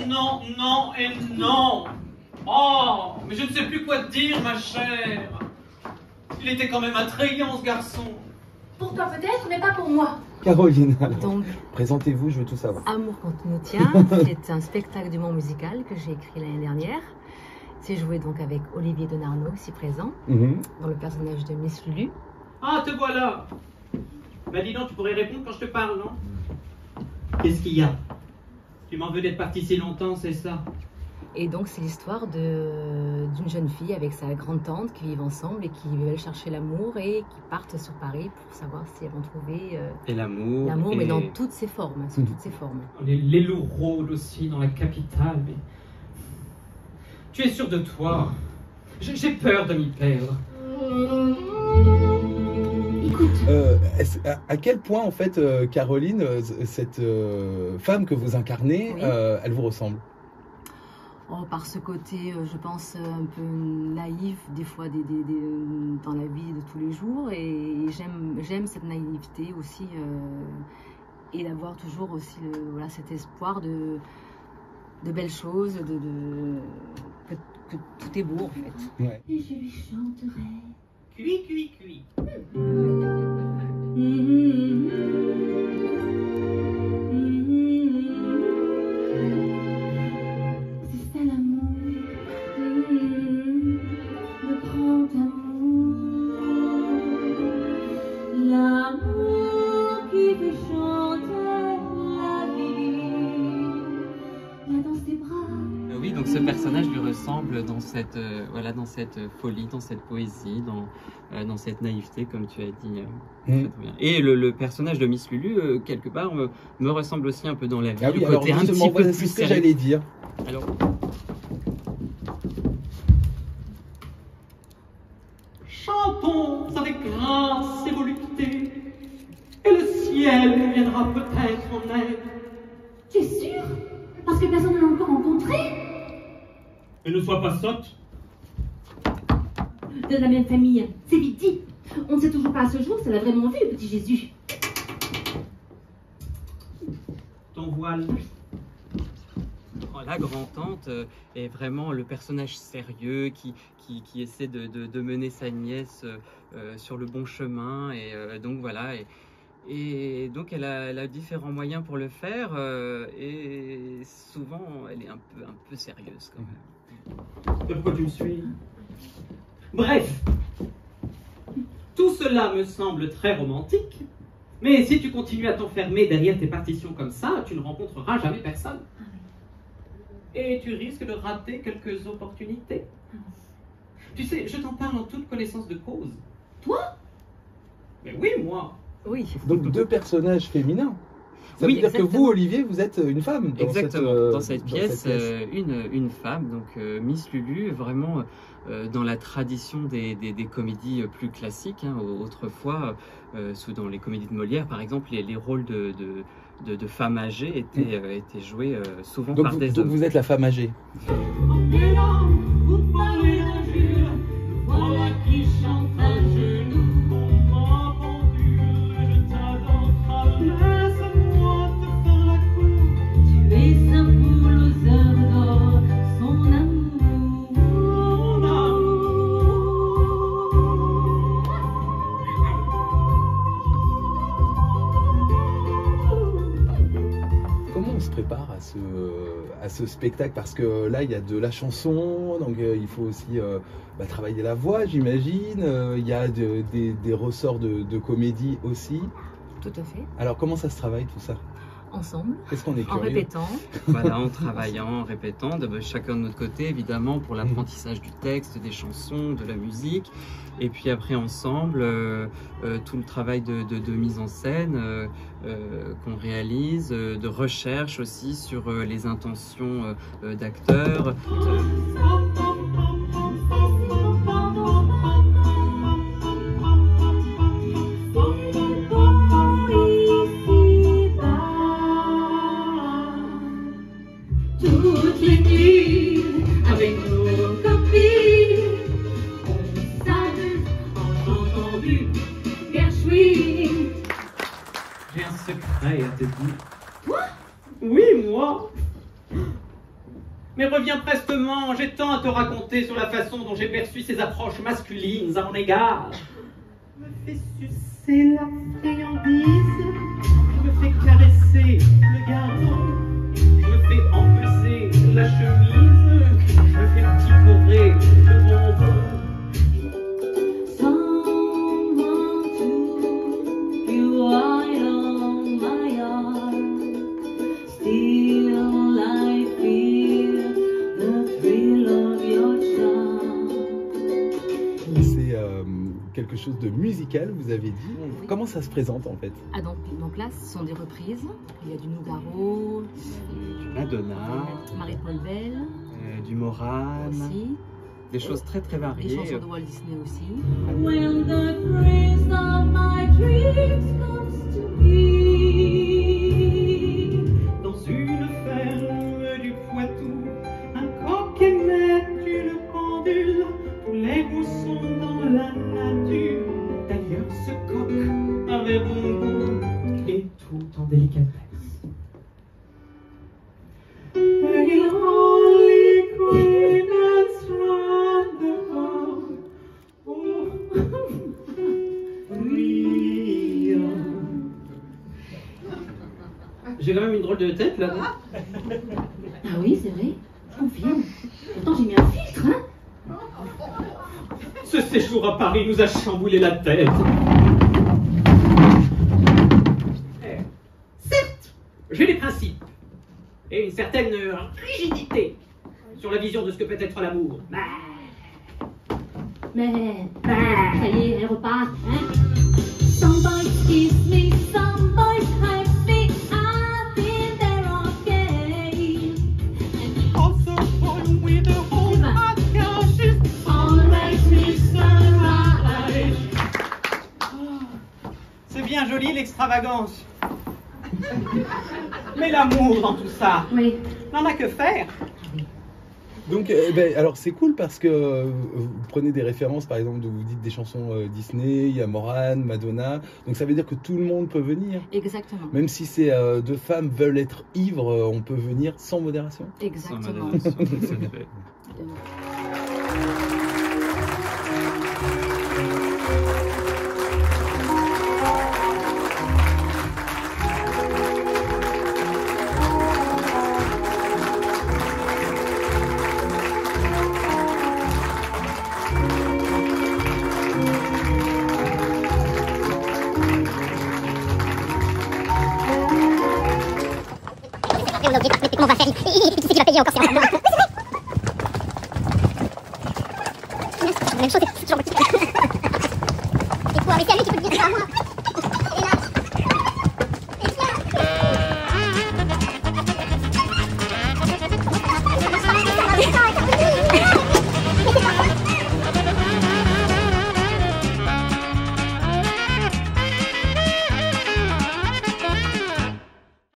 Non, non et non. Oh, mais je ne sais plus quoi te dire, ma chère. Il était quand même attrayant, ce garçon. Pour toi peut-être, mais pas pour moi. Caroline, alors, Donc, présentez-vous, je veux tout savoir. Amour quand on nous tient, c'est un spectacle d'humour musical que j'ai écrit l'année dernière. C'est joué donc avec Olivier Denarnaud, ici présent, dans le personnage de Miss Lulu. Ah, te voilà. Bah dis donc, tu pourrais répondre quand je te parle, non? Qu'est-ce qu'il y a? Tu m'en veux d'être parti si longtemps, c'est ça? Et donc c'est l'histoire d'une jeune fille avec sa grande-tante qui vivent ensemble et qui veulent chercher l'amour et qui partent sur Paris pour savoir si elles vont trouver et l'amour. L'amour, et... mais dans toutes ses formes, sous toutes ses formes. Les loups rôdent aussi dans la capitale, mais... Tu es sûr de toi? J'ai peur de m'y perdre. Écoute. À quel point, en fait, Caroline, cette femme que vous incarnez, oui. Elle vous ressemble? Oh, par ce côté, je pense, un peu naïf, des fois, dans la vie de tous les jours. Et j'aime cette naïveté aussi. Et d'avoir toujours aussi voilà, cet espoir de belles choses, que tout est beau, en fait. Ouais. Et je lui chanterai. Cui, cui, cui. C'est ça l'amour, le grand amour, l'amour qui fait chanter la vie, là dans ses bras. Oui, donc ce personnage lui ressemble dans cette, voilà, dans cette folie, dans cette poésie, dans cette naïveté, comme tu as dit. Très bien. Et le personnage de Miss Lulu, quelque part, me ressemble aussi un peu dans la vie. Ah oui, le alors côté un petit peu c'est plus ce que sérieux. j'allais dire. Alors... Chantons avec grâce et volupté, et le ciel nous viendra peut-être en aide. Tu es sûr? Parce que personne ne l'a encore rencontré? Et ne sois pas sotte. De la même famille, c'est vite dit. On ne sait toujours pas à ce jour si elle a vraiment vu le petit Jésus. Ton voile. La grand-tante est vraiment le personnage sérieux qui essaie de mener sa nièce sur le bon chemin. Et donc voilà. Et donc elle a différents moyens pour le faire. Et souvent, elle est un peu sérieuse quand même. Mais pourquoi tu me suis? Bref. Tout cela me semble très romantique. Mais si tu continues à t'enfermer derrière tes partitions comme ça, tu ne rencontreras jamais personne. Et tu risques de rater quelques opportunités. Tu sais, je t'en parle en toute connaissance de cause. Toi? Mais oui, moi. Oui. Donc deux personnages féminins. Ça Oui, veut dire exactement. que vous, Olivier, vous êtes une femme. Exactement. Dans cette pièce, dans cette pièce. une femme, donc Miss Lulu, vraiment dans la tradition des comédies plus classiques. Hein, autrefois, dans les comédies de Molière, par exemple, les rôles de femmes âgées étaient joués souvent Donc, par des donc hommes. vous êtes la femme âgée. Vous parlez d'injure, voilà qui chante à genoux. On m'a vendu, je t'adore. Laisse-moi te faire la cour. Tu es un poule aux heures d'or, son amour. Mon amour. Comment on se prépare à ce spectacle? Parce que là, il y a de la chanson, donc il faut aussi travailler la voix, j'imagine. Il y a des ressorts de comédie aussi. Tout à fait. Alors, comment ça se travaille tout ça? Ensemble, Est-ce qu'on est en curieux? répétant. Voilà, en travaillant, en répétant, chacun de notre côté, évidemment, pour l'apprentissage du texte, des chansons, de la musique. Et puis après, ensemble, tout le travail de mise en scène qu'on réalise, de recherche aussi sur les intentions d'acteurs. Toutes les nuits, avec nos copines, on s'amuse en chantant du Gershwin. prêt à te dire. Toi? Oui, moi. Mais reviens prestement, j'ai tant à te raconter sur la façon dont j'ai perçu ces approches masculines à mon égard. Je me fais sucer la friandise, je me fais caresser le gardon, je me fais empeser la chemise, je me fais picorer le bonbon. Someone to you right on my heart. Still I feel the thrill of your charm. C'est quelque chose de musical, vous avez dit. Comment ça se présente en fait? Ah, donc là, ce sont des reprises. Il y a du Nougaro, Du Madonna, Marie-Paul Bell du Moran, aussi, des choses très très des variées. chansons de Walt Disney aussi. When the prince of my dreams comes to me. Dans une ferme du Poitou, un coq émet une pendule, tous les goûts sont dans la nature. D'ailleurs, ce coq avait bon goût et tout en délicatesse. We'll only queen and round the world. Oh, oui. J'ai quand même une drôle de tête là. Ah oui, c'est vrai, je confirme. Pourtant, j'ai mis un filtre, hein. Ce séjour à Paris nous a chamboulé la tête. Certes, j'ai des principes et une certaine rigidité sur la vision de ce que peut être l'amour. Mais, ça y est, elle repart, hein. Some boys kiss me, some boys hug me, I've been there okay. Also born with a whole heart conscious, Always sunrise. C'est bien joli l'extravagance. Mais l'amour dans tout ça, Oui. n'en a que faire. Donc, alors c'est cool parce que vous prenez des références, par exemple, vous dites des chansons Disney, il y a Moran, Madonna, donc ça veut dire que tout le monde peut venir. Exactement. Même si ces deux femmes veulent être ivres, on peut venir sans modération. Sans Exactement. modération, tout à fait. On a oublié, mais comment on va faire? Qui c'est qui va payer encore? C'est encore moi. C'est la même chose, c'est toujours moi. Et quoi? Mais c'est à lui qui peut le dire, c'est pas à moi.